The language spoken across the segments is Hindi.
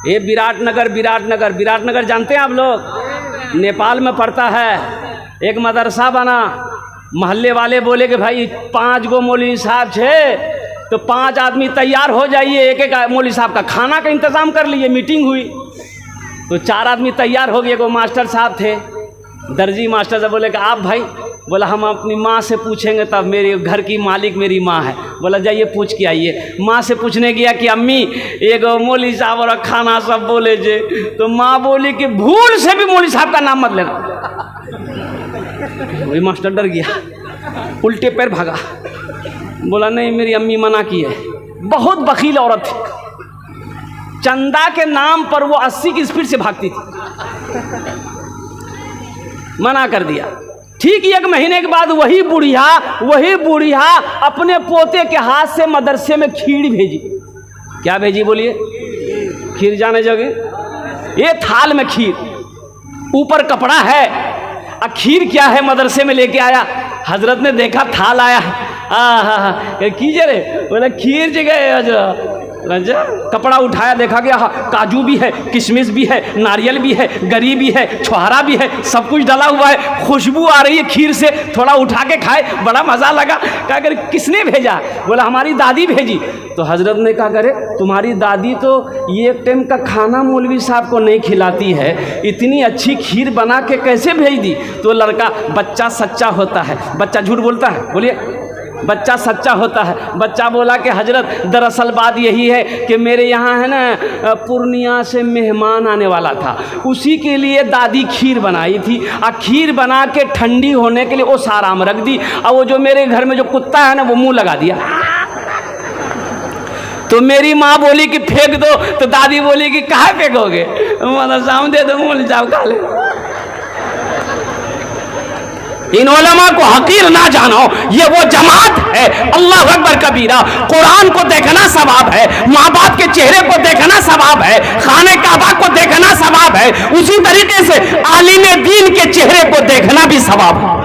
ये विराटनगर जानते हैं आप लोग? नेपाल में पड़ता है। एक मदरसा बना, मोहल्ले वाले बोले कि भाई 5 गो मौलवी साहब छे, तो 5 आदमी तैयार हो जाइए, एक एक मौलवी साहब का खाना का इंतज़ाम कर लिए। मीटिंग हुई तो 4 आदमी तैयार हो गए। वो मास्टर साहब थे, दर्जी मास्टर साहब, बोले कि आप भाई? बोला हम अपनी माँ से पूछेंगे, तब मेरे घर की मालिक मेरी माँ है। बोला जाइए पूछ के आइए। माँ से पूछने गया कि अम्मी एक मौलवी साहब और खाना सब बोले जे, तो माँ बोली कि भूल से भी मौलवी साहब का नाम मत लेना। वही मास्टर डर गया, उल्टे पैर भागा। बोला नहीं, मेरी अम्मी मना की है। बहुत बखील औरत थी, चंदा के नाम पर वो 80 की स्पीड से भागती थी। मना कर दिया। ठीक 1 महीने के बाद वही बुढ़िया अपने पोते के हाथ से मदरसे में खीर भेजी। क्या भेजी बोलिए? खीर जाने जोगे? ये थाल में खीर, ऊपर कपड़ा है। खीर क्या है? मदरसे में लेके आया। हजरत ने देखा थाल आया, कीजिए रे। बोला खीर जगह हजरत। कपड़ा उठाया, देखा गया काजू भी है, किशमिश भी है, नारियल भी है, गरी भी है, छुहारा भी है, सब कुछ डाला हुआ है। खुशबू आ रही है खीर से। थोड़ा उठा के खाए, बड़ा मज़ा लगा। क्या करे, किसने भेजा? बोला हमारी दादी भेजी। तो हजरत ने कहा करे तुम्हारी दादी तो ये टाइम का खाना मौलवी साहब को नहीं खिलाती है, इतनी अच्छी खीर बना के कैसे भेज दी? तो लड़का, बच्चा सच्चा होता है। बच्चा झूठ बोलता है? बोलिए, बच्चा सच्चा होता है। बच्चा बोला कि हजरत दरअसल बात यही है कि मेरे यहाँ है ना पूर्णिया से मेहमान आने वाला था, उसी के लिए दादी खीर बनाई थी। खीर बना के ठंडी होने के लिए वो सारा में रख दी। और वो जो मेरे घर में जो कुत्ता है ना, वो मुंह लगा दिया। तो मेरी माँ बोली कि फेंक दो, तो दादी बोली कि कहाँ फेंकोगे? मदरसा में दे दो, मौलवी साहब खा ले। इन उलमा को हकीर ना जानो, ये वो जमात है। अल्लाह अकबर कबीरा। कुरान को देखना सवाब है, माँ बाप के चेहरे को देखना सवाब है, खाने काबा को देखना सवाब है, उसी तरीके से आलिम दीन के चेहरे को देखना भी सवाब है।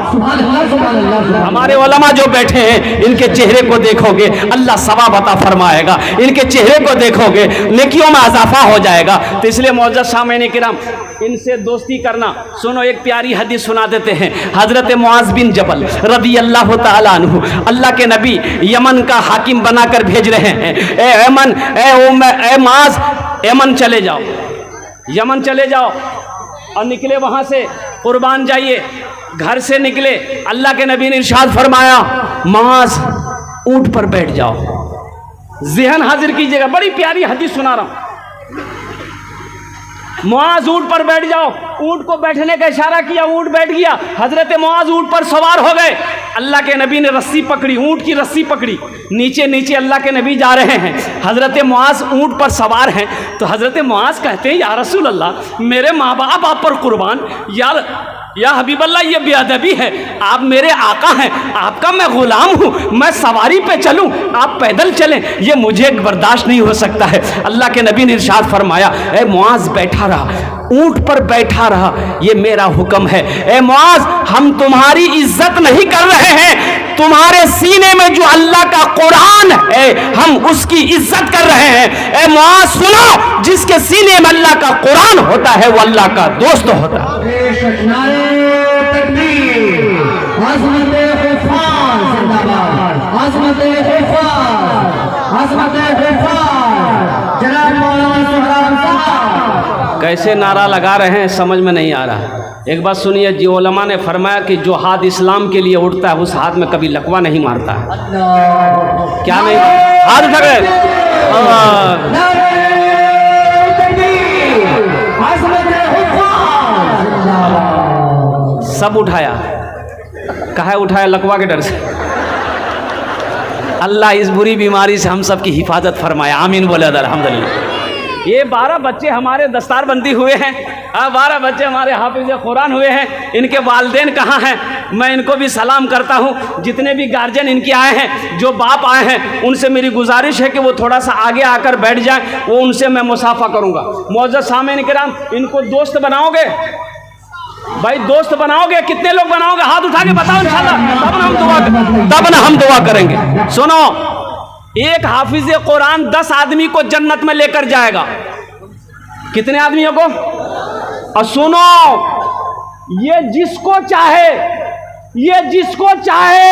हमारे उलमा जो बैठे हैं, इनके चेहरे को देखोगे अल्लाह सवाब अता फरमाएगा। इनके चेहरे को देखोगे नेकियों में इजाफा हो जाएगा। तो इसलिए मौजूद सामईन किराम, इनसे दोस्ती करना। सुनो, एक प्यारी हदीस सुना देते हैं। हजरत मुआज बिन जबल रदी अल्लाह ताला अन्हु, अल्लाह के नबी यमन का हाकिम बनाकर भेज रहे हैं। ए यमन, ए मुआज, यमन चले जाओ, यमन चले जाओ। और निकले वहाँ से, कुर्बान जाइए। घर से निकले, अल्लाह के नबी ने इरशाद फरमाया, मुआज ऊंट पर बैठ जाओ। ज़हन हाजिर कीजिएगा, बड़ी प्यारी हदीस सुना रहा हूँ। मुआज ऊंट पर बैठ जाओ। ऊंट को बैठने का इशारा किया, ऊंट बैठ गया। हजरत मुआज ऊंट पर सवार हो गए। अल्लाह के नबी ने रस्सी पकड़ी, ऊंट की रस्सी पकड़ी। नीचे नीचे अल्लाह के नबी जा रहे हैं। हजरत मुआज ऊंट पर सवार हैं। तो हजरत मुआज कहते हैं, या रसूल अल्लाह, मेरे माँ बाप आप पर कुर्बान। या हबीब अल्लाह, ये बेअदबी है। आप मेरे आका हैं, आपका मैं गुलाम हूँ, मैं सवारी पे चलूँ, आप पैदल चलें, ये मुझे बर्दाश्त नहीं हो सकता है। अल्लाह के नबी ने इरशाद फरमाया, ए मुआज बैठा रहा, ऊंट पर बैठा रहा, ये मेरा हुक्म है। ए मुआज, हम तुम्हारी इज्जत नहीं कर रहे हैं, तुम्हारे सीने में जो अल्लाह का कुरान है, हम उसकी इज्जत कर रहे हैं। ए मुआज सुनो, जिसके सीने में अल्लाह का कुरान होता है, वो अल्लाह का दोस्त होता है। कैसे नारा लगा रहे हैं समझ में नहीं आ रहा। एक बात सुनिए, जी उलमा ने फरमाया कि जो हाथ इस्लाम के लिए उठता है, उस हाथ में कभी लकवा नहीं मारता है। क्या नहीं? हाथ उठा गए, सब उठाया। कहा उठाया? लकवा के डर से। अल्लाह इस बुरी बीमारी से हम सब की हिफाजत फरमाया। आमीन बोले अल्हम्दुलिल्लाह। ये 12 बच्चे हमारे दस्तारबंदी हुए हैं। 12 बच्चे हमारे हाफिज कुरान हुए हैं। इनके वालिदैन कहाँ हैं? मैं इनको भी सलाम करता हूँ। जितने भी गार्जियन इनके आए हैं, जो बाप आए हैं, उनसे मेरी गुजारिश है कि वो थोड़ा सा आगे आकर बैठ जाएं। वो उनसे मैं मुसाफा करूँगा। मौजूद सामईन किराम, इनको दोस्त बनाओगे भाई? दोस्त बनाओगे? कितने लोग बनाओगे? हाथ उठा के बताओ इंशाल्लाह, तब ना हम दुआ करेंगे। सुनो, एक हाफिज कुरान 10 आदमी को जन्नत में लेकर जाएगा। कितने आदमियों को? और सुनो, ये जिसको चाहे, ये जिसको चाहे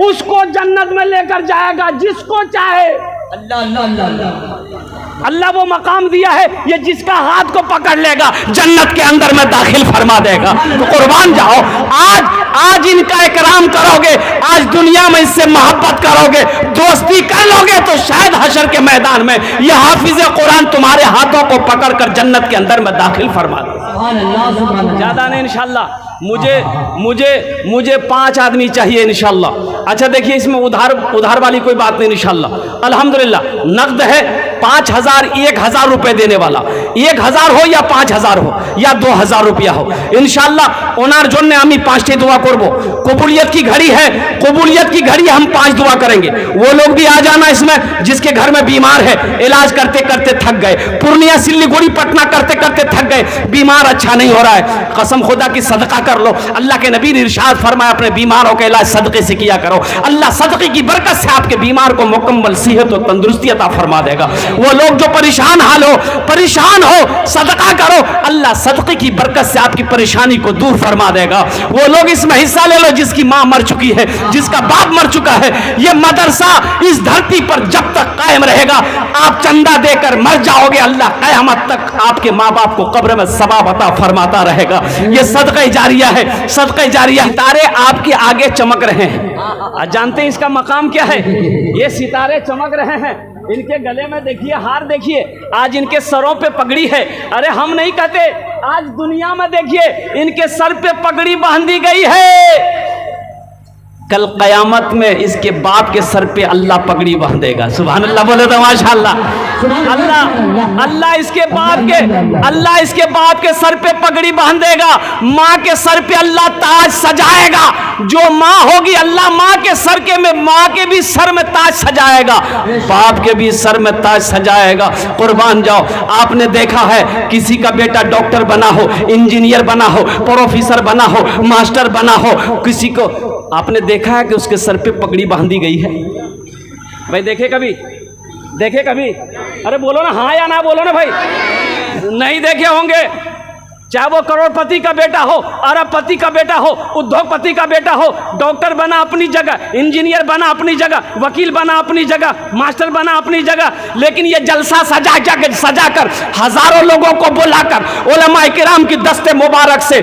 उसको जन्नत में लेकर जाएगा, जिसको चाहे। अल्लाह अल्लाह अल्लाह, अल्लाह वो मकाम दिया है, ये जिसका हाथ को पकड़ लेगा जन्नत के अंदर में दाखिल फरमा देगा। तो कुर्बान जाओ, आज इनका इकराम करोगे, आज दुनिया में इससे मोहब्बत करोगे, दोस्ती कर लोगे, तो शायद हशर के मैदान में यह हाफिज कुरान तुम्हारे हाथों को पकड़कर जन्नत के अंदर में दाखिल फरमा देगा। ज्यादा नहीं इंशाल्लाह। मुझे 5 आदमी चाहिए इंशाल्लाह। अच्छा देखिए, इसमें उधार वाली कोई बात नहीं इंशाल्लाह। अल्हम्दुलिल्लाह नकद है 5000, 1000 रुपए देने वाला, 1000 हो या 5000 हो या 2000 रुपया हो इंशाल्लाह। ओनार जोन ने हमें 5टी दुआ करबो। कबूलियत की घड़ी है, कबूलियत की घड़ी, हम 5 दुआ करेंगे। वो लोग भी आ जाना इसमें जिसके घर में बीमार है, इलाज करते करते थक गए, पूर्णिया सिल्लीगुड़ी पटना करते करते थक गए, बीमार अच्छा नहीं हो रहा है, कसम खुदा की सदका कर लो। अल्लाह के नबी ने इरशाद फरमाया अपने बीमारों का इलाज सदके से किया करो, अल्लाह सदके की बरकत से आपके बीमार को मुकम्मल सेहत और तंदुरुस्ती अता फरमा देगा। वो लोग जो परेशान हो सदका करो, अल्लाह सदके की बरकत से आपकी परेशानी को दूर फरमा देगा। वो लोग इसमें हिस्सा ले लो जिसकी माँ मर चुकी है, जिसका बाप मर चुका है। ये मदरसा इस धरती पर जब तक कायम रहेगा, आप चंदा देकर मर जाओगे, अल्लाह क़यामत तक आपके माँ बाप को कब्र में सवाब अता फरमाता रहेगा। ये सदका जारिया है, सदका जारिया। सितारे आपके आगे चमक रहे हैं, जानते हैं इसका मकाम क्या है? ये सितारे चमक रहे हैं, इनके गले में देखिए हार, देखिए आज इनके सरों पे पगड़ी है। अरे हम नहीं कहते, आज दुनिया में देखिए इनके सर पे पगड़ी बांधी गई है, कल कयामत में इसके बाप के सर पे अल्लाह पगड़ी बांधेगा। सुभान अल्लाह बोले तो माशाअल्लाह। अल्लाह इसके बाप के सर पे पगड़ी बांधेगा, माँ के सर पे अल्लाह ताज सजाएगा। जो माँ होगी अल्लाह माँ के सर के में, माँ के भी सर में ताज सजाएगा, बाप के भी सर में ताज सजाएगा। कुर्बान जाओ, आपने देखा है किसी का बेटा डॉक्टर बना हो, इंजीनियर बना हो, प्रोफेसर बना हो, मास्टर बना हो, किसी को आपने देखा है कि उसके सर पे पगड़ी बांधी गई है? भाई देखे कभी? अरे बोलो ना हाँ या ना, बोलो ना भाई। नहीं देखे होंगे। चाहे वो करोड़पति का बेटा हो, अरबपति का बेटा हो, उद्योगपति का बेटा हो, डॉक्टर बना अपनी जगह, इंजीनियर बना अपनी जगह, वकील बना अपनी जगह, मास्टर बना अपनी जगह, लेकिन ये जलसा सजाकर हजारों लोगों को बुलाकर उलमा किराम की दस्ते मुबारक से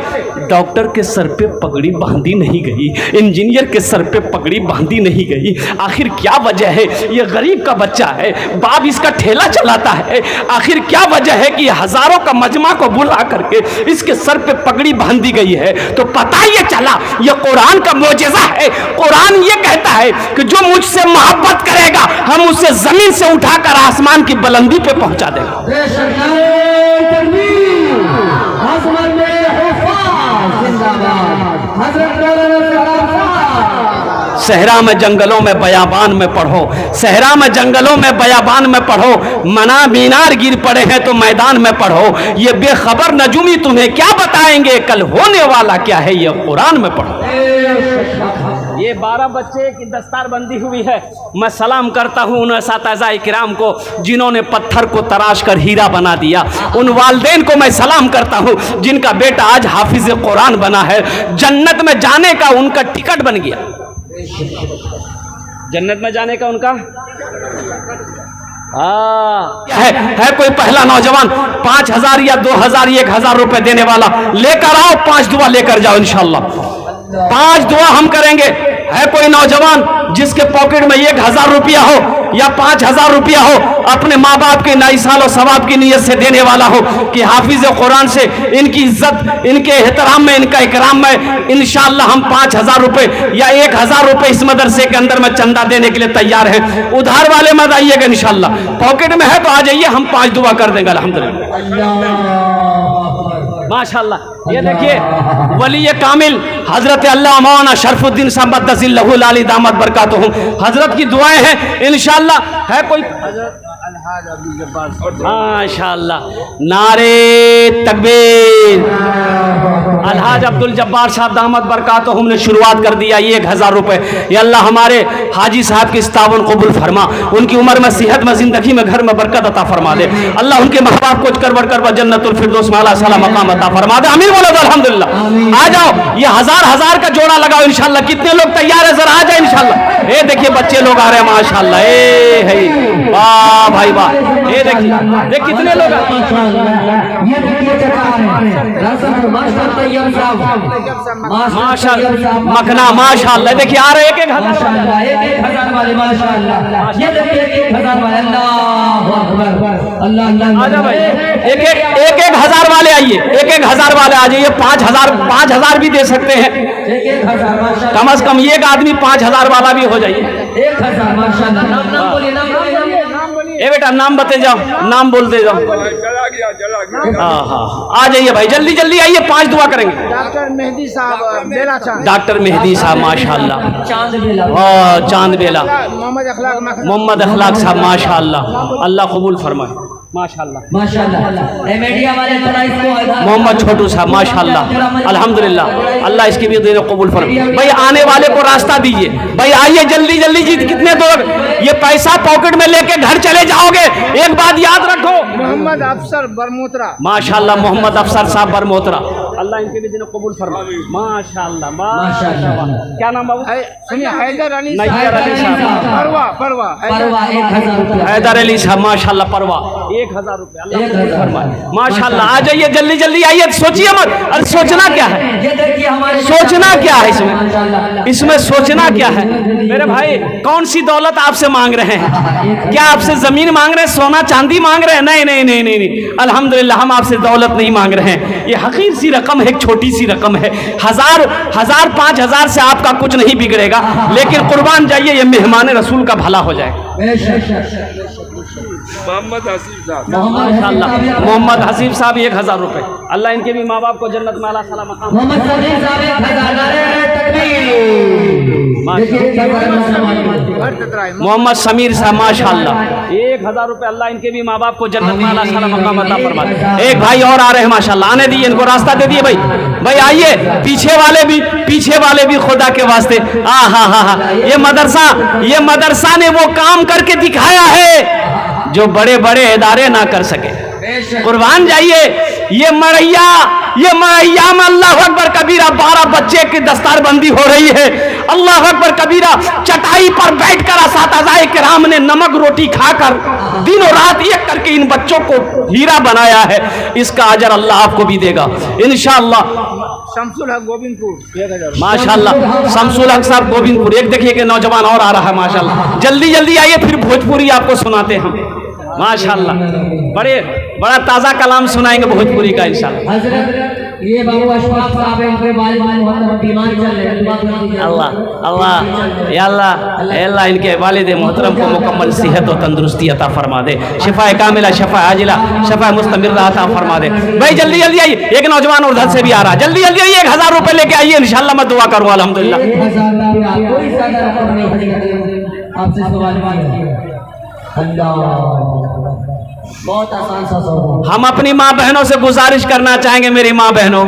डॉक्टर के सर पे पगड़ी बांधी नहीं गई, इंजीनियर के सर पे पगड़ी बांधी नहीं गई। आखिर क्या वजह है? ये गरीब का बच्चा है, बाप इसका ठेला चलाता है, आखिर क्या वजह है कि हजारों का मजमा को बुला करके इसके सर पे पगड़ी बांधी गई है? तो पता ये चला ये कुरान का मोजेज़ा है। कुरान ये कहता है कि जो मुझसे मोहब्बत करेगा हम उसे जमीन से उठाकर आसमान की बुलंदी पे पहुंचा देगा। सहरा में जंगलों में बयाबान में पढ़ो, सहरा में जंगलों में बयाबान में पढ़ो, मना मीनार गिर पड़े हैं तो मैदान में पढ़ो। ये बेखबर नजूमी तुम्हें क्या बताएंगे, कल होने वाला क्या है, ये कुरान में पढ़ो। ये 12 बच्चे की दस्तारबंदी हुई है। मैं सलाम करता हूँ उन असातिज़ा किराम को जिन्होंने पत्थर को तराश कर हीरा बना दिया। उन वालिदैन को मैं सलाम करता हूँ जिनका बेटा आज हाफिज कुरान बना है। जन्नत में जाने का उनका टिकट बन गया, जन्नत में जाने का उनका है कोई पहला नौजवान 5000 या 2000 1000 रुपए देने वाला लेकर आओ, 5 दुआ लेकर जाओ इंशाल्लाह। 5 दुआ हम करेंगे। है कोई नौजवान जिसके पॉकेट में 1000 रुपया हो या 5000 रुपया हो, अपने माँ बाप के नाइसाल और सवाब की नीयत से देने वाला हो कि हाफिज कुरान से इनकी इज्जत, इनके एहतराम में, इनका इकराम में इंशाअल्लाह हम 5000 रुपए या 1000 रुपए इस मदरसे के अंदर में चंदा देने के लिए तैयार है। उधार वाले मत आइएगा इंशाअल्लाह, पॉकेट में है तो आ जाइए, हम 5 दुआ कर देंगे अल्हम्दुलिल्लाह माशाअल्लाह। ये देखिए वली कामिल हजरत अल्लाह मौलाना शरफुद्दीन साहब दामद बरकातुहू, हजरत की दुआएं हैं इंशाअल्लाह। है कोई माशाअल्लाह, नारे तकबीर। अलहाज अब्दुल जब्बार साहब दामद बरकातहुम ने शुरुआत कर दिया। ये 1000 रुपए, या अल्लाह हमारे हाजी साहब की इस्तावन कबूल फरमा, उनकी उम्र में सेहत में जिंदगी में घर में बरकत अता फरमा दे। अल्लाह उनके माँ बाप को कर बढ़कर जन्नतुल फिरदौस में आला साला मकाम अता फरमा दे। आमीन बोलो तो अल्हम्दुलिल्लाह। आ जाओ, ये हजार का जोड़ा लगाओ इंशाल्लाह। कितने लोग तैयार है जरा आ जाए इंशाल्लाह। ये देखिए बच्चे लोग आ रहे हैं माशाल्लाह। ए है वाह भाई वाह। ये देखिए देख कितने लोग माशाल्लाह मखना माशाल्लाह। देखिए आ रहे एक एक हजार वाले माशाल्लाह। ये देखिए 1000 वाले। अल्लाह आजा भाई, एक एक हजार वाले आइए, एक हजार वाले आ जाइए। 5000 भी दे सकते हैं, कम से कम एक आदमी 5000 वाला भी हो जाइए। 1000 माशाल्लाह। नाम बोलिए। ए बेटा नाम बते जाओ, नाम बोलते जाओ। हाँ हाँ आ जाइए भाई, जल्दी जल्दी आइए, 5 दुआ करेंगे। डॉक्टर मेहदी साहब बेला, डॉक्टर मेहदी साहब माशाल्लाह। चांद बेला। मोहम्मद अखलाक साहब माशाल्लाह। अल्लाह कबूल फरमाए माशाल्लाह माशाल्लाह। मोहम्मद छोटू साहब माशाल्लाह अल्हम्दुलिल्लाह। अल्लाह इसकी भी दीन कबूल फरमाए। भाई आने वाले को रास्ता दीजिए भाई, आइए जल्दी जल्दी जी। कितने लोग ये पैसा पॉकेट में लेके घर चले जाओगे, एक बात याद रखो। मोहम्मद अफसर बरमोतरा माशाल्लाह, मोहम्मद अफसर साहब बरमोतरा। अल्लाह इनके भी दिन कबूल फरमाए माशाल्लाह माशाल्लाह। क्या नाम बाबू? हैदर अली साहब परवा। हैदर अली साहब माशाल्लाह परवा। 1000 रुपये अल्लाह कबूल फरमाए माशाल्लाह। आ जाइए जल्दी जल्दी आइए, सोचिए मत। अरे सोचना क्या है, सोचना क्या है इसमें सोचना क्या है मेरे भाई? कौन सी दौलत आपसे मांग रहे हैं? क्या आपसे जमीन मांग रहे हैं, सोना चांदी मांग रहे हैं? नहीं नहीं नहीं नहीं नहीं, अल्हम्दुलिल्लाह हम आपसे दौलत नहीं मांग रहे हैं। ये हकीर सी रकम है, एक छोटी सी रकम है। 1000 5000 से आपका कुछ नहीं बिगड़ेगा, लेकिन कुर्बान जाइए, ये मेहमान रसूल का भला हो जाए। मोहम्मद हसीब साहब माशाल्लाह, मोहम्मद हसीब साहब 1000 रुपए। अल्लाह इनके भी माँ बाप को जन्नत में आला साला मकाम। मोहम्मद समीर साहब माशाल्लाह 1000 रुपए। अल्लाह इनके भी माँ बाप को जन्नत में आला साला मकाम अता फरमाए। एक भाई और आ रहे हैं माशाल्लाह, आने दिए इनको, रास्ता दे दिए भाई। भाई आइए, पीछे वाले भी खुदा के वास्ते। हा ये मदरसा ने वो काम करके दिखाया है जो बड़े बड़े इदारे ना कर सके। कुर्बान जाइए, ये मरैया में अल्लाह अकबर कबीरा 12 बच्चे की दस्तारबंदी हो रही है। अल्लाह अकबर कबीरा चटाई पर बैठकर असातिज़ाए किराम ने नमक रोटी खाकर दिनों रात एक करके इन बच्चों को हीरा बनाया है। इसका अजर अल्लाह आपको भी देगा इंशाअल्लाह। शमसुल हक गोविंदपुर माशाल्लाह, शमसुल हक साहब गोविंदपुर। एक देखिए कि नौजवान और आ रहा है माशाल्लाह। जल्दी जल्दी आइए, फिर भोजपुरी आपको सुनाते हैं माशाल्लाह। बड़ा ताज़ा कलाम सुनाएंगे भोजपुरी का इंशाल्लाह। ये बाबू अशफाक साहब हैं, इनके वालिद बीमार चल रहे हैं। अल्लाह इनके वालिद मोहतरम को मुकम्मल सेहत और तंदुरुस्ती अता फरमा दे। शिफा कामिला, शिफा आजिला, शिफा मुस्तमिर्रा अता फरमा दे। भाई जल्दी जल्दी आइए, एक नौजवान उधर से भी आ रहा है। जल्दी जल्दी आइए, 1000 रुपए लेके आइए इंशाल्लाह। मैं दुआ करूँ अल्हम्दुलिल्लाह। बहुत आसान सा सवाल। हम अपनी माँ बहनों से गुजारिश करना चाहेंगे, मेरी माँ बहनों,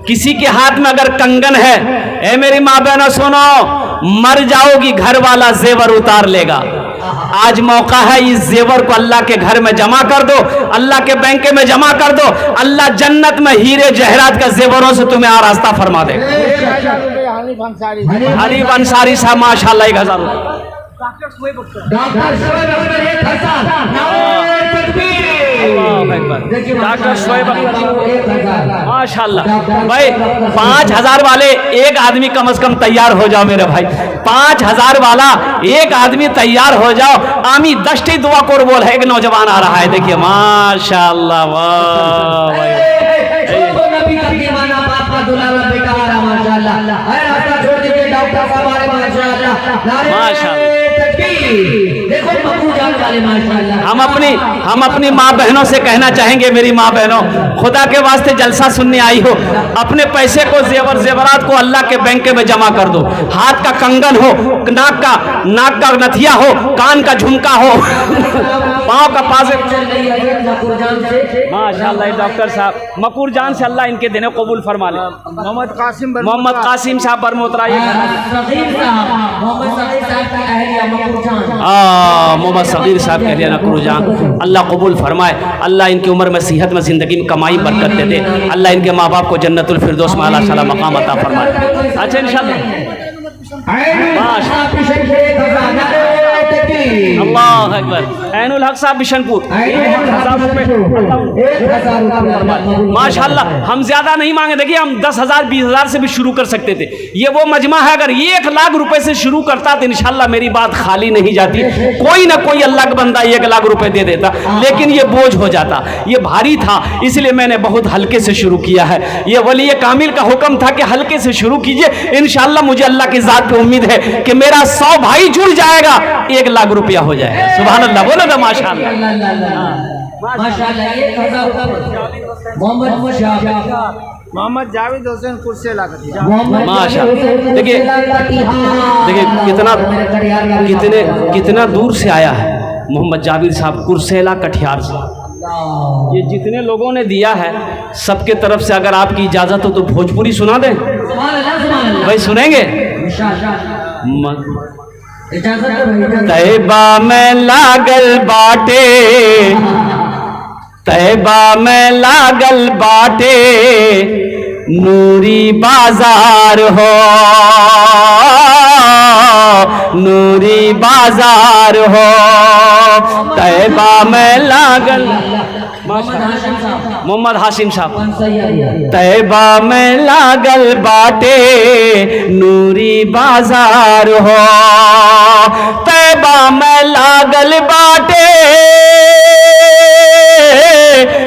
किसी के हाथ में अगर कंगन है, ए मेरी माँ बहनों सुनो, मर जाओगी घर वाला जेवर उतार लेगा। आज मौका है, इस जेवर को अल्लाह के घर में जमा कर दो, अल्लाह के बैंक में जमा कर दो। अल्लाह जन्नत में हीरे जहरात का जेवरों से तुम्हें आरास्ता फरमा दे। हनीफ अंसारी साहब माशाल्लाह 1000 रुपये। डॉक्टर शोएब डॉक्टर शोएब माशाल्लाह। भाई 5000 वाले एक आदमी कम से कम तैयार हो जाओ मेरे भाई। 5000 वाला एक आदमी तैयार हो जाओ। आमी 10 दुआ को बोल है। एक नौजवान आ रहा है, देखिए माशाल्लाह। वाह भाई, नबी का दीवाना, बाप का दुलारा बेटा आ रहा माशाल्लाह। है रास्ता छोड़ दीजिए डॉक्टर साहब आ रहे माशाल्लाह माशाल्लाह। देखो वाले माशाल्लाह। हम अपनी माँ बहनों से कहना चाहेंगे, मेरी माँ बहनों, खुदा के वास्ते जलसा सुनने आई हो, अपने पैसे को जेवरात को अल्लाह के बैंक में जमा कर दो। हाथ का कंगन हो, नाक का नथिया हो, कान का झुमका हो पाँव का पास चल रही है मकुरजान से। माशाल्लाह डॉक्टर साहब मकूर जान से अल्लाह इनके देने कबूल फरमा ले। मोहम्मद कासिम मोहम्मद कासिम साहब बरमोतरा ये सगीर साहब मोहम्मद सगीर साहब की अहलिया मकुरजान। मोहम्मद सगीर साहब कह दिया नकरू जान, अल्लाह कबूल फरमाए। अल्लाह इनकी उम्र में सेहत में ज़िंदगी में कमाई बरकत दे दे। अल्लाह इनके माँ बाप को जन्नतुल फिरदौस में आला साला मकाम अता फरमाए। अच्छा इंशाल्लाह अल्लाह अकबर। ऐनुल हक साहब बिशनपुर 1000 रुपये माशाल्लाह। हम ज्यादा नहीं मांगे, देखिए हम 10,000 20,000 से भी शुरू कर सकते थे। ये वो मजमा है, अगर 1 लाख रुपए से शुरू करता तो इंशाल्लाह मेरी बात खाली नहीं जाती। कोई ना कोई अल्लाह का बंदा 1 लाख रुपए दे देता, लेकिन ये बोझ हो जाता, ये भारी था, इसलिए मैंने बहुत हल्के से शुरू किया है। ये वली कामिल का हुक्म था कि हल्के से शुरू कीजिए। इंशाल्लाह मुझे अल्लाह की जात पे उम्मीद है कि मेरा 100 भाई जुड़ जाएगा, 1 लाख रुपया हो जाएगा। सुभान अल्लाह, बोलो ना माशाअल्लाह। माशाअल्लाह। ये मोहम्मद जावेद हुसैन कुर्सेला का माशाअल्लाह। देखिए कितना दूर से आया है मोहम्मद जावेद साहब कुर्सेला कटिहार से। ये जितने लोगों ने दिया है सबके तरफ से अगर आपकी इजाजत हो तो भोजपुरी सुना दें भाई, सुनेंगे? तैबा में लागल बाटे, तैबा में लागल बाटे नूरी बाजार हो, नूरी बाजार हो। तैबा में लागल मोहम्मद हाशिम साहब। तैबा में लागल बाटे नूरी बाजार हो, तैबा में लागल बाटे,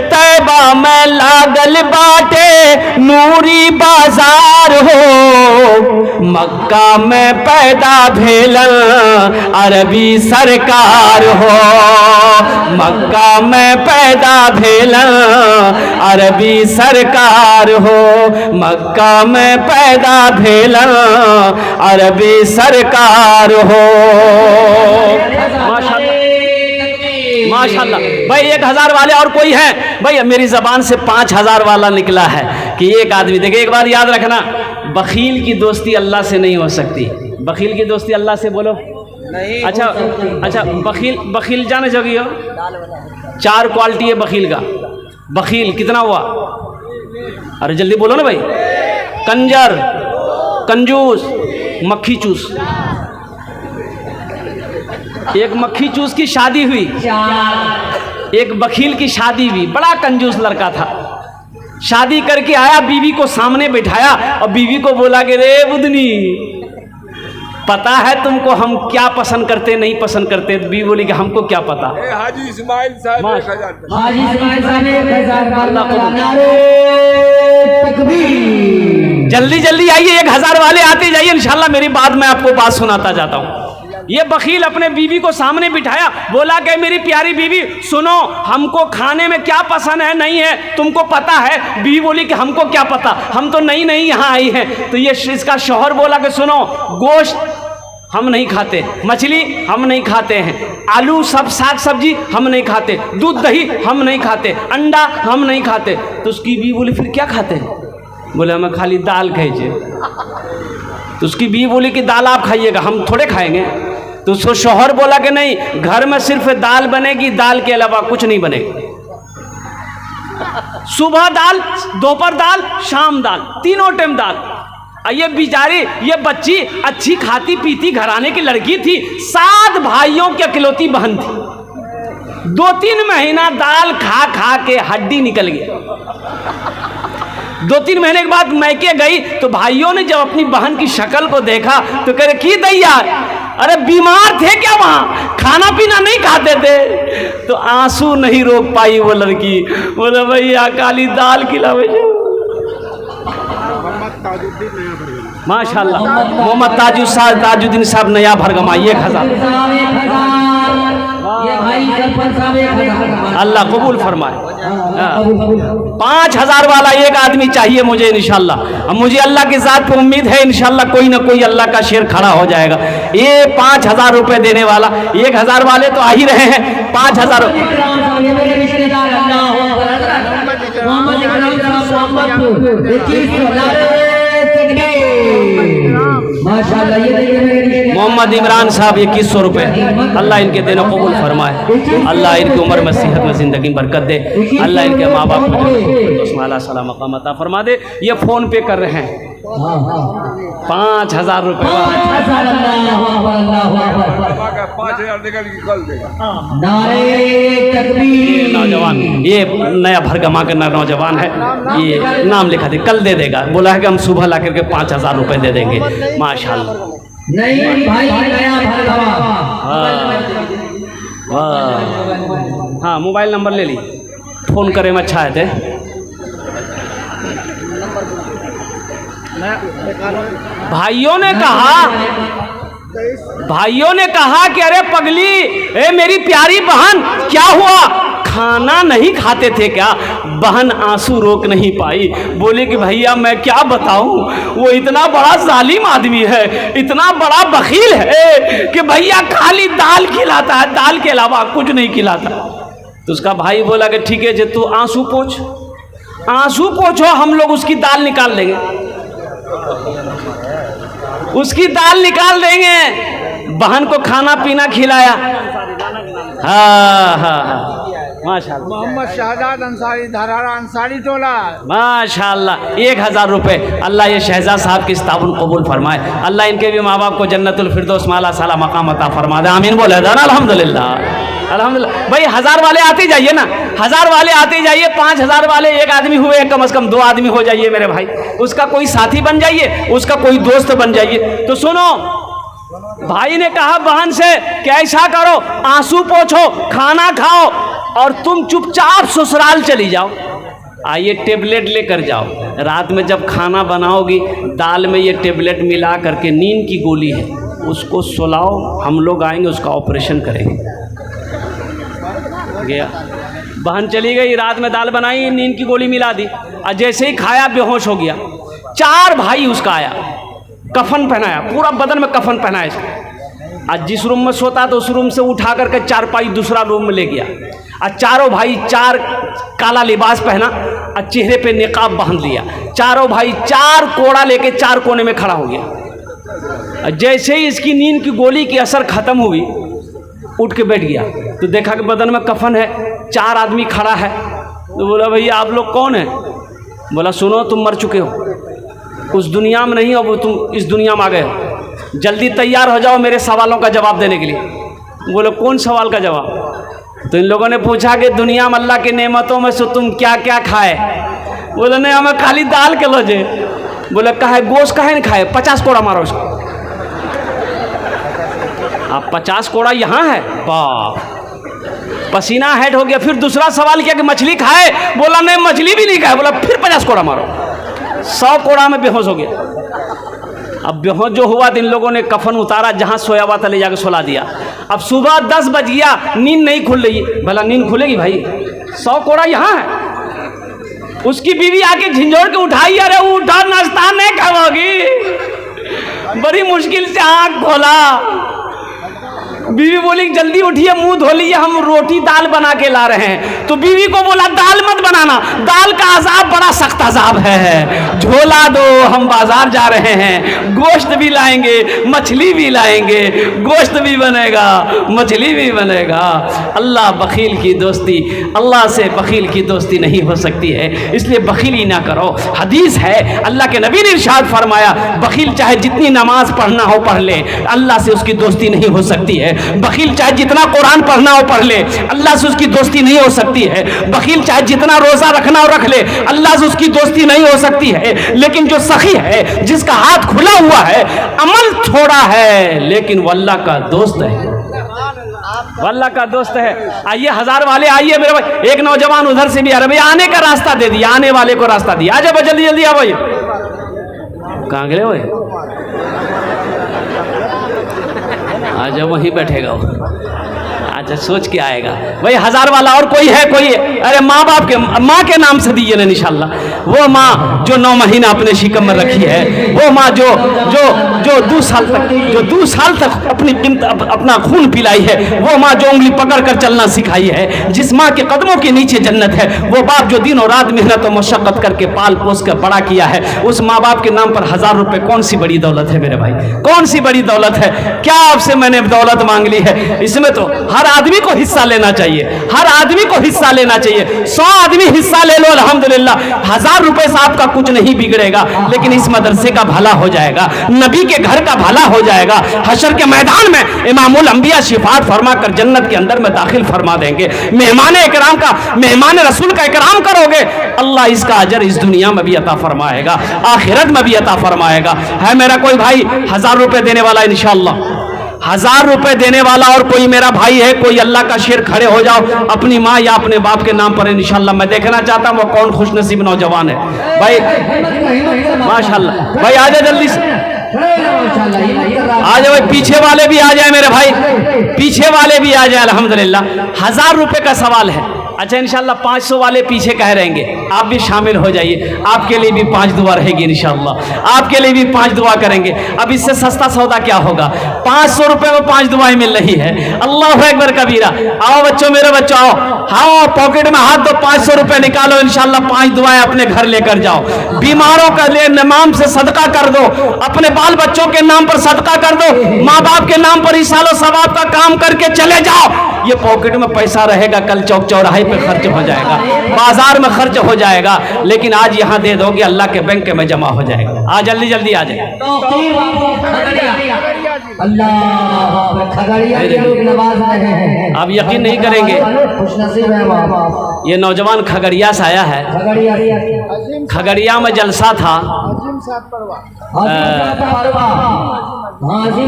तैबा में लागल बाटे नूरी बाजार हो। मक्का में पैदा भेलन अरबी सरकार हो, मक्का में पैदा भेलन अरबी सरकार हो, मक्का में पैदा भेलन अरबी सरकार हो। माशाल्लाह भाई। 1000 वाले और कोई है भाई? मेरी जबान से 5000 वाला निकला है कि एक आदमी। देखिए एक बात याद रखना, बखील की दोस्ती अल्लाह से नहीं हो सकती। बखील की दोस्ती अल्लाह से बोलो नहीं। अच्छा बखील जाने जोगी हो? 4 क्वालिटी है बखील का। बखील कितना हुआ? अरे जल्दी बोलो ना भाई। कंजर, कंजूस, मक्खी चूस। एक मक्खी चूस की शादी हुई, एक बखील की शादी हुई। बड़ा कंजूस लड़का था, शादी करके आया, बीवी को सामने बिठाया और बीवी को बोला कि रे बुदनी, पता है तुमको हम क्या पसंद करते नहीं पसंद करते? बीवी बोली कि हमको क्या पता। हाजी इस्माइल साहब 1000। हाजी इस्माइल साहब 1000। जल्दी जल्दी आइए, 1000 वाले आते जाइए इंशाल्लाह। मेरी बात मैं आपको बात सुनाता जाता हूँ। ये बखील अपने बीवी को सामने बिठाया, बोला कि मेरी प्यारी बीवी सुनो, हमको खाने में क्या पसंद है नहीं है तुमको पता है? बीवी बोली कि हमको क्या पता, हम तो नई नई यहाँ आई हैं। तो ये इसका शौहर बोला कि सुनो, गोश्त हम नहीं खाते, मछली हम नहीं खाते हैं, आलू सब साग सब्जी हम नहीं खाते, दूध दही हम नहीं खाते, अंडा हम नहीं खाते। तो उसकी बीवी बोली फिर क्या खाते हैं? बोले हमें खाली दाल खाइए। तो उसकी बीवी बोली कि दाल आप खाइएगा, हम थोड़े खाएंगे। तो उसको शौहर बोला कि नहीं, घर में सिर्फ दाल बनेगी, दाल के अलावा कुछ नहीं बनेगा। सुबह दाल, दोपहर दाल, शाम दाल, तीनों टाइम दाल। ये बेचारी ये बच्ची अच्छी खाती पीती घराने की लड़की थी, 7 भाइयों की अकेलौती बहन थी। 2-3 महीना दाल खा खा के हड्डी निकल गया। 2-3 महीने के बाद मैके गई तो भाइयों ने जब अपनी बहन की शक्ल को देखा तो कह रहे की दैया, अरे बीमार थे क्या? वहाँ खाना पीना नहीं खाते थे? तो आंसू नहीं रोक पाई वो लड़की, बोले भैया काली दाल खिलावे। माशाल्लाह मोहम्मद ताजुद्दीन साहब नया भरगमा 1000। भाई सरपंच साहब 1000 अल्लाह कबूल फरमाए। कबूल कबूल 5000 वाला एक आदमी चाहिए मुझे इंशाल्लाह। अब मुझे अल्लाह की ज़ात पे उम्मीद है इंशाल्लाह कोई ना कोई अल्लाह का शेर खड़ा हो जाएगा। ये 5000 रुपए देने वाला, 1000 वाले तो आ ही रहे हैं, 5000 इकराम साहब ये मेरे रिश्तेदार अल्लाह मोहम्मद इकराम साहब मोहम्मदपुर 2100 नारे तकबीर माशाल्लाह। ये देखिए मेरे रिश्तेदार मोहम्मद इमरान साहब 2100 रुपए। अल्लाह इनके देनो कबूल फरमाए, अल्लाह इनकी उम्र में सेहत में ज़िंदगी में बरकत दे, अल्लाह इनके माँ बाप को सलाम मकाम अता फरमा दे। ये फ़ोन पे कर रहे हैं 5000 रुपए। 5000 अल्लाह अकबर अल्लाह अकबर 5000 निकल के कल देगा। नारे ये तकबीर नौजवान, ये नया भरगमा के नौजवान है, ये नाम लिखा दे, कल दे देगा। बोला है कि हम सुबह ला करके 5000 रुपए दे देंगे। माशाल्लाह। नहीं भाई नया भरगवा हाँ मोबाइल नंबर ले ली, फ़ोन करे में अच्छा है थे। भाइयों ने कहा कि अरे पगली, ए मेरी प्यारी बहन, क्या हुआ, खाना नहीं खाते थे क्या? बहन आंसू रोक नहीं पाई, बोले कि भैया मैं क्या बताऊं, वो इतना बड़ा जालिम आदमी है, इतना बड़ा बखील है कि भैया खाली दाल खिलाता है, दाल के अलावा कुछ नहीं खिलाता। तो उसका भाई बोला कि ठीक है जे तू आंसू पोंछ, आंसू पोंछो, हम लोग उसकी दाल निकाल देंगे, उसकी दाल निकाल देंगे। बहन को खाना पीना खिलाया। हाँ हाँ हाँ माशाल्लाह। मोहम्मद शहजाद अंसारी, धरारा अंसारी टोला। माशाल्लाह 1000 रुपए। अल्लाह ये शहजाद साहब की ताउन कबूल फरमाए, अल्लाह इनके भी माँ बाप को जन्नतुल फिरदौस माला साला मकाम अता फरमा दे। आमीन बोले ना, अल्हम्दुलिल्लाह अल्हम्दुलिल्लाह। भाई 1000 वाले आते जाइए ना, 1000 वाले आते जाइए, 5000 वाले एक आदमी हुए, कम से कम 2 आदमी हो जाइए मेरे भाई, उसका कोई साथी बन जाइए, उसका कोई दोस्त बन जाइए। तो सुनो, भाई ने कहा बहन से कि ऐसा करो, आंसू पोंछो, खाना खाओ और तुम चुपचाप ससुराल चली जाओ। आइए टेबलेट लेकर जाओ, रात में जब खाना बनाओगी दाल में ये टेबलेट मिला करके, नींद की गोली है, उसको सुलाओ, हम लोग आएंगे उसका ऑपरेशन करेंगे। गया, बहन चली गई, रात में दाल बनाई, नींद की गोली मिला दी, और जैसे ही खाया बेहोश हो गया। 4 भाई उसका आया, कफन पहनाया, पूरा बदन में कफन पहनाया इसको। आज जिस रूम में सोता तो उस रूम से उठा करके चारपाई दूसरा रूम में ले गया, और चारों भाई 4 काला लिबास पहना और चेहरे पे निकाब बांध लिया। चारों भाई 4 कोड़ा लेके 4 कोने में खड़ा हो गया। जैसे ही इसकी नींद की गोली की असर खत्म हुई, उठ के बैठ गया, तो देखा कि बदन में कफन है, 4 आदमी खड़ा है। तो बोला भैया आप लोग कौन है? बोला सुनो तुम मर चुके हो, उस दुनिया में नहीं हो, वो तुम इस दुनिया में आ गए हो, जल्दी तैयार हो जाओ मेरे सवालों का जवाब देने के लिए। बोले कौन सवाल का जवाब? तो इन लोगों ने पूछा कि दुनिया में अल्लाह की नेमतों में से तुम क्या क्या खाए? बोले नहीं हमें खाली दाल के लोजे। बोले कहा गोश्त काहे नहीं खाए? 50 कोड़ा मारो उसको। आप 50 कोड़ा यहाँ है, बाप पसीना हेड हो गया। फिर दूसरा सवाल किया कि मछली खाए? बोला नहीं मछली भी नहीं खाए। बोला फिर 50 कोड़ा मारो। 100 कोड़ा में बेहोश हो गया। अब बेहोश जो हुआ तो इन लोगों ने कफन उतारा, जहाँ सोया हुआ था ले जाकर सुला दिया। अब सुबह 10 बज गया, नींद नहीं खुल रही। भला नींद खुलेगी भाई? 100 कोड़ा यहाँ है। उसकी बीवी आके झिंझोड़ के उठाई, अरे उठा नाश्ता नहीं खाओगी। बड़ी मुश्किल से आँख खोला, बीवी बोली जल्दी उठिए मुंह धो लीजिए, हम रोटी दाल बना के ला रहे हैं। तो बीवी को बोला दाल मत बनाना, दाल का अजाब बड़ा सख्त अजाब है, झोला दो हम बाजार जा रहे हैं, गोश्त भी लाएंगे मछली भी लाएंगे, गोश्त भी बनेगा मछली भी बनेगा। अल्लाह बखील की दोस्ती, अल्लाह से बखील की दोस्ती नहीं हो सकती है, इसलिए बखीली ना करो। हदीस है, अल्लाह के नबी ने इरशाद फरमाया बखील चाहे जितनी नमाज पढ़ना हो पढ़ ले, अल्लाह से उसकी दोस्ती नहीं हो सकती है। बखील चाहे जितना कुरान पढ़ना हो पढ़ ले, अल्लाह से उसकी दोस्ती नहीं हो सकती है। बखील चाहे जितना रोजा रखना हो रख ले, अल्लाह से उसकी दोस्ती नहीं हो सकती है। लेकिन जो सखी है, जिसका हाथ खुला हुआ है, अमल थोड़ा है, लेकिन वो अल्लाह का दोस्त है, वो अल्लाह का दोस्त है। आइए 1000 वाले आइए मेरे भाई। एक नौजवान उधर से भी आ रहे, भैया आने का रास्ता दे दिया, आने वाले को रास्ता दिया। आ जाओ जल्दी जल्दी आओ। कहाँ गए भाई? आज वहीं बैठेगा वो। आज अच्छा सोच के आएगा भाई 1000 वाला। और कोई है कोई? अरे माँ बाप के, माँ के नाम से दीजिए ना इंशाल्लाह। वो माँ जो 9 महीना अपने शिकम में रखी है, वो माँ जो जो जो 2 साल तक अपना खून पिलाई है, वो माँ जो उंगली पकड़ कर चलना सिखाई है, जिस माँ के कदमों के नीचे जन्नत है, वो बाप जो दिन और रात मेहनत और मशक्कत करके पाल पोस कर बड़ा किया है, उस माँ बाप के नाम पर 1000 रुपए कौन सी बड़ी दौलत है मेरे भाई? कौन सी बड़ी दौलत है? क्या आपसे मैंने दौलत मांग ली है? इसमें तो हर आदमी को हिस्सा लेना चाहिए, हर आदमी को हिस्सा लेना चाहिए। 100 आदमी हिस्सा ले लो अल्हम्दुलिल्लाह, 1000 रुपए से आपका कुछ नहीं बिगड़ेगा, लेकिन इस मदरसे का भला हो जाएगा, नबी के घर का भला हो जाएगा। हशर के मैदान में इमामुल अंबिया शिफात फरमा कर जन्नत के अंदर में दाखिल फरमा देंगे। मेहमान इकराम का, मेहमान रसूल का इकराम करोगे, अल्लाह इसका अजर इस दुनिया में भी अता फरमाएगा, आखिरत में भी अता फरमाएगा। है मेरा कोई भाई 1000 रुपए देने वाला? इंशाअल्लाह 1000 रुपए देने वाला और कोई मेरा भाई है? कोई अल्लाह का शेर खड़े हो जाओ अपनी माँ या अपने बाप के नाम पर इंशाअल्लाह। मैं देखना चाहता हूँ वो कौन खुशनसीब नौजवान है भाई। माशाअल्लाह भाई आ जाए जल्दी से, आ जाओ भाई, पीछे वाले भी आ जाए मेरे भाई, पीछे वाले भी आ जाए अल्हम्दुलिल्लाह। 1000 रुपए का सवाल है। अच्छा इंशाल्लाह 500 वाले पीछे कह रहेंगे, आप भी शामिल हो जाइए, आपके लिए भी 5 दुआ रहेगी इंशाल्लाह, आपके लिए भी 5 दुआ करेंगे। अब इससे सस्ता सौदा क्या होगा? 500 रुपए में 5 दुआएं मिल रही है। अल्लाह अकबर कबीरा। आओ बच्चों, मेरे बच्चों आओ, हाँ पॉकेट में हाथ दो, 500 रुपए निकालो, इंशाल्लाह 5 दुआएं अपने घर लेकर जाओ। बीमारों का लिए नाम से सदका कर दो, अपने बाल बच्चों के नाम पर सदका कर दो, माँ बाप के नाम पर इसालो सवाब का काम करके चले जाओ। ये पॉकेट में पैसा रहेगा, कल चौक चौराहे पे खर्च हो जाएगा, बाजार में खर्च हो जाएगा, लेकिन आज यहाँ दे दोगे अल्लाह के बैंक में जमा हो जाएगा। आ जल्दी जल्दी आ जाए। आप यकीन नहीं करेंगे, ये नौजवान खगड़िया से आया है। खगड़िया में जलसा था,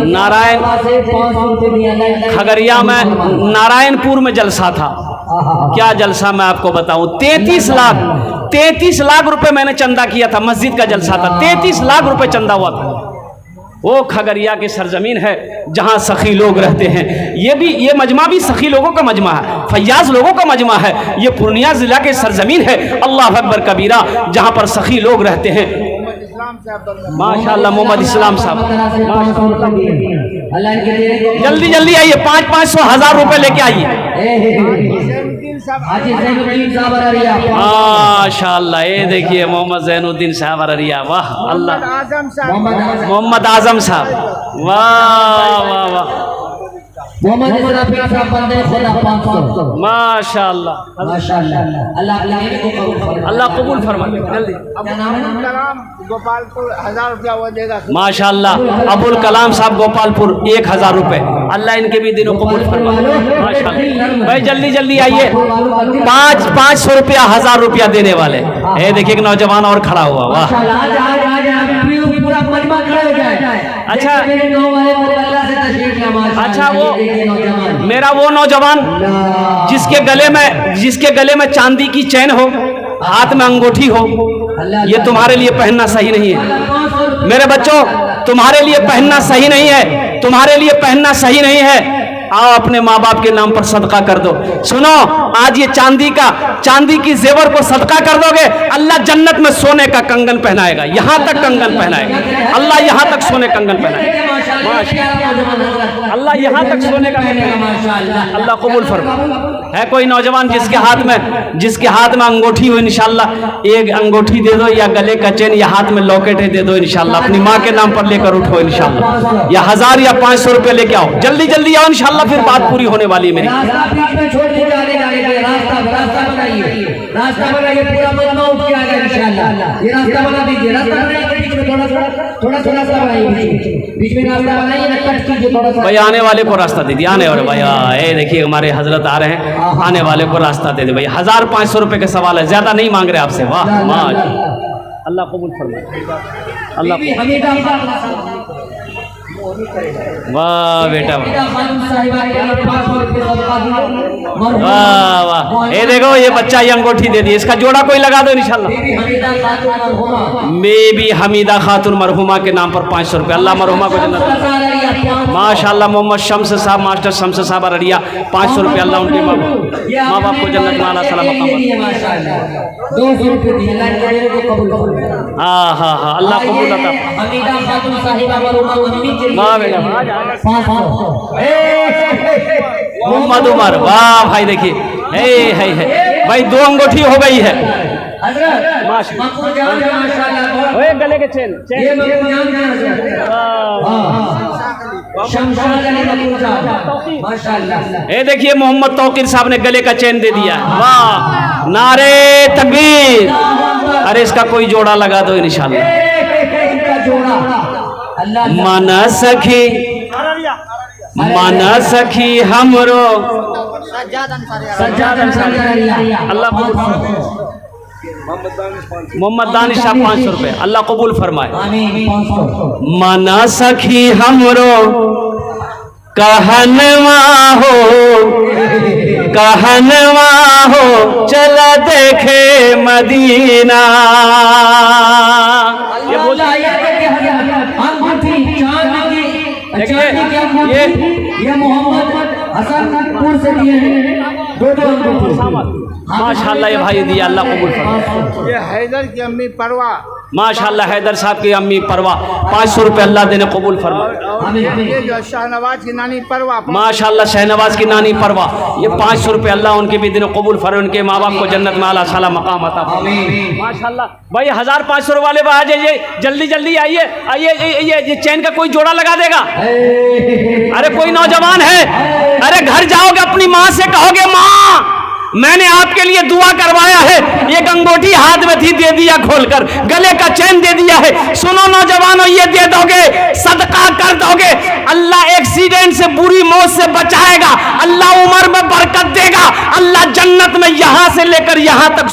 नारायण खगड़िया में नारायणपुर में जलसा था। क्या जलसा मैं आपको बताऊं, 33 लाख रुपए मैंने चंदा किया था, मस्जिद का जलसा था, 33 लाख रुपए चंदा हुआ था। वो खगड़िया की सरजमीन है जहां सखी लोग रहते हैं। ये मजमा भी सखी लोगों का मजमा है, फैयाज लोगों का मजमा है। ये पूर्णिया जिला की सरजमीन है, अल्लाह अकबर कबीरा, जहां पर सखी लोग रहते हैं। माशाअल्लाह मोहम्मद इस्लाम साहब, जल्दी जल्दी आइए, 500 1000 रुपए लेके आइए। माशाअल्लाह, ये देखिए मोहम्मद ज़ैनुद्दीन साहब अररिया, वाह अल्लाह, मोहम्मद आजम साहब, वाह वाह वाह, माशाअल्लाह अल्लाह कबूल फरमाए। जल्दी गोपालपुर 1000 रुपया वो देगा। माशाअल्लाह अबुल कलाम साहब गोपालपुर 1000 रुपए, अल्लाह इनके भी दिनों कबूल फरमाए। माशाअल्लाह भाई जल्दी जल्दी आइए, 500 रुपया 1000 रुपया देने वाले। ये देखिए एक नौजवान और खड़ा हुआ, वाह। अच्छा वो मेरा वो नौजवान जिसके गले में चांदी की चैन हो, हाथ में अंगूठी हो, ये तुम्हारे लिए पहनना सही नहीं है मेरे बच्चों, तुम्हारे लिए पहनना सही नहीं है, तुम्हारे लिए पहनना सही नहीं है। आओ अपने माँ बाप के नाम पर सदका कर दो। सुनो, आज ये चांदी की जेवर को सदका कर दोगे, अल्लाह जन्नत में सोने का कंगन पहनाएगा, यहाँ तक कंगन पहनाएगा अल्लाह, यहाँ तक सोने कंगन पहनाएगा अल्लाह, यहाँ तक सोने का अल्लाह कबूल फरमा। है कोई नौजवान जिसके हाथ में अंगूठी हो, इंशाल्लाह एक अंगूठी दे दो, या गले का चेन, या हाथ में लॉकेट है दे दो इंशाल्लाह, अपनी माँ के नाम पर लेकर उठो इंशाल्लाह, या 1000 या 500 रुपये लेके आओ, जल्दी जल्दी आओ इंशाल्लाह, फिर बात पूरी होने वाली मेरी। भाई आने वाले को रास्ता दे दिया, आने वाले भाई, ये देखिए हमारे हजरत आ रहे हैं, आने वाले को रास्ता दे दे भाई। 1500 रुपए का सवाल है, ज्यादा नहीं मांग रहे आपसे। वाह माँ, अल्लाह कबूल फरमाए, अल्लाह वाह बेटा, वाह वाह। ये देखो ये बच्चा ये अंगूठी दे दी, इसका जोड़ा कोई लगा दो इंशाल्लाह। मैं भी हमीदा खातून मरहुमा के नाम पर 500 रुपये, अल्लाह मरहुमा को जन्नत। माशाल्लाह मोहम्मद शम्स साहब, मास्टर शम्स साहब अररिया, 500 रुपये। अल्लाह उनके माँ बाप को जन्नत में आला सलाम मकाम। 200 रुपये दिए, अल्लाह मेरे को कबूल करो। हाँ हाँ हाँ, अल्लाह कबूल अता। हमीदा खातून साहिबा मरूमा मम्मी के लिए वाह बेटा, 500। मोहम्मद उमर, वाह भाई देखिए, है भाई 2 अंगूठी हो गई है। हजरत मकबूल जान माशाल्लाह, ओए गले के चेन ये मकबूल जान हजरत, हां शमशाद अली मकबूल जान माशाल्लाह। ये देखिए मोहम्मद तौकीर साहब ने गले का चेन दे दिया। वाह, नारे तकबीर। अरे इसका कोई जोड़ा लगा दो इंशाल्लाह। इनका जोड़ा अल्लाह माना सखी, माना सखी हमरो सज्जाद अंसारी। अल्लाह कबूल फरमाए। मोहम्मद दानिश साहब 500 रुपये। अल्लाह कबूल फरमाए। आमीन। 500 माना सखी हमरो कहनवा हो चला देखे मदीना। ये बोल ये मोहम्मद हसनपुर से दिए हैं, 2 अंगूठी। माशाल्लाह ये भाई दिया, अल्लाह कबूल फरमाए। ये हैदर की अम्मी परवा, माशाल्लाह हैदर साहब की अम्मी परवा, 500 रुपये। अल्लाह देने कबूल फरमाए। ये जो शाहनवाज की नानी परवा, माशाल्लाह शहनवाज की नानी परवा, ये 500 रुपये। अल्लाह उनके भी दिन कबूल फरमाए, उनके माँ बाप को जन्नत में आला साला मकाम अता फरमाए। माशाल्लाह भाई 1500 वाले आ जाइए, जल्दी जल्दी आइए। ये चैन का कोई जोड़ा लगा देगा? अरे कोई नौजवान है, अरे घर जाओगे अपनी माँ से कहोगे माँ मैंने आपके लिए दुआ करवाया है, एक अंगूठी हाथ में थी दे दिया खोलकर, गले का चैन दे दिया है। सुनो नौजवानों, ये दे दोगे, सदका कर दोगे, अल्लाह एक्सीडेंट से बुरी मौत से बचाएगा, अल्लाह उम्र में बरकत देगा, अल्लाह जन्नत में यहां से लेकर यहां तक